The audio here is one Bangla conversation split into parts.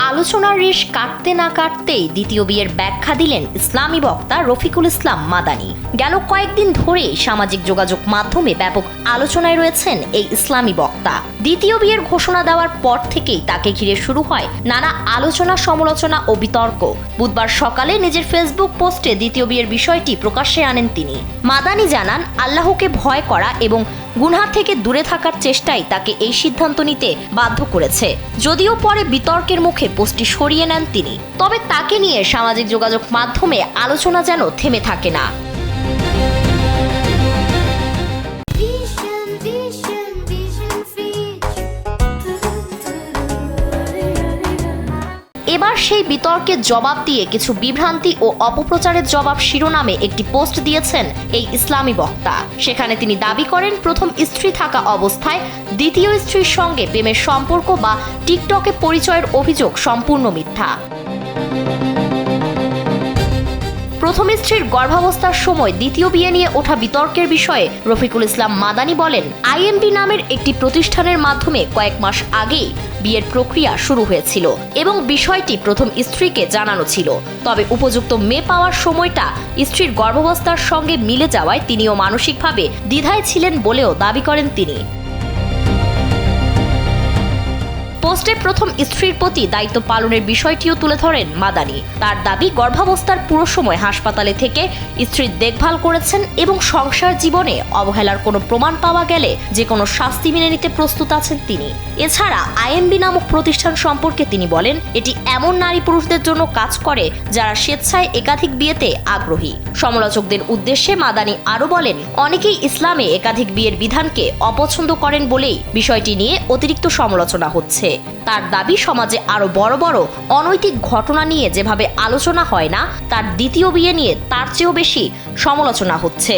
আলোচনার রেশ কাটতে না কাটতেই দ্বিতীয় বিয়ের ব্যাখ্যা দিলেন ইসলামী বক্তা রফিকুল ইসলাম মাদানী। গেল কয়েকদিন ধরে সামাজিক যোগাযোগ মাধ্যমে ব্যাপক আলোচনায় রয়েছেন এই ইসলামী বক্তা। দ্বিতীয় বিয়ের ঘোষণা দেওয়ার পর থেকেই তাকে ঘিরে শুরু হয় নানা আলোচনা, সমালোচনা ও বিতর্ক। বুধবার সকালে নিজের ফেসবুক পোস্টে দ্বিতীয় বিয়ের বিষয়টি প্রকাশ্যে আনেন তিনি। মাদানী জানান, আল্লাহকে ভয় করা এবং গুনাহ থেকে দূরে থাকার চেষ্টাই তাকে এই সিদ্ধান্ত নিতে বাধ্য করেছে। যদিও পরে বিতর্কের মুখে পোস্টটি সরিয়ে নেন তিনি, তবে তাকে নিয়ে সামাজিক যোগাযোগ মাধ্যমে আলোচনা যেন থেমে থাকে না। এবার সেই বিতর্কের জবাব দিয়ে কিছু বিভ্রান্তি ও অপপ্রচারের জবাব শিরোনামে একটি পোস্ট দিয়েছেন এই ইসলামী বক্তা। সেখানে তিনি দাবি করেন, প্রথম স্ত্রী থাকা অবস্থায় দ্বিতীয় স্ত্রীর সঙ্গে প্রেমের সম্পর্ক বা টিকটকে পরিচয়ের অভিযোগ সম্পূর্ণ মিথ্যা। প্রথম স্ত্রীর গর্ভাবস্থার সময় দ্বিতীয় বিয়ে নিয়ে ওঠা বিতর্কের বিষয়ে রফিকুল ইসলাম মাদানী বলেন, আইএমবি নামের একটি প্রতিষ্ঠানের মাধ্যমে কয়েক মাস আগেই বিয়ের প্রক্রিয়া শুরু হয়েছিল এবং বিষয়টি প্রথম স্ত্রীকে জানানো ছিল। তবে উপযুক্ত মেয়ে পাওয়ার সময়টা স্ত্রীর গর্ভাবস্থার সঙ্গে মিলে যাওয়ায় তিনিও মানসিকভাবে দ্বিধায় ছিলেন বলেও দাবি করেন তিনি। পোস্টে প্রথম স্ত্রীর প্রতি দায়িত্ব পালনের বিষয়টিও তুলে ধরেন মাদানী। তার দাবি, গর্ভাবস্থার পুরো সময় হাসপাতালে থেকে স্ত্রীর দেখভাল করেছেন এবং সংসার জীবনে অবহেলার কোনো প্রমাণ পাওয়া গেলে যে কোনো শাস্তি মেনে নিতে প্রস্তুত আছেন তিনি। এছাড়া আইএমবি নামক প্রতিষ্ঠান সম্পর্কে তিনি বলেন, এটি এমন নারী পুরুষদের জন্য কাজ করে যারা স্বেচ্ছায় একাধিক বিয়েতে আগ্রহী। সমালোচকদের উদ্দেশ্যে মাদানী আরও বলেন, অনেকেই ইসলামে একাধিক বিয়ের বিধানকে অপছন্দ করেন বলেই বিষয়টি নিয়ে অতিরিক্ত সমালোচনা হচ্ছে। তার দাবি, সমাজে আরো বড় বড় অনৈতিক ঘটনা নিয়ে যেভাবে আলোচনা হয় না, তার দ্বিতীয় বিয়ে নিয়ে তার চেয়েও বেশি সমালোচনা হচ্ছে।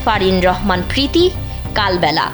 ফারিন রহমান প্রীতি, কালবেলা।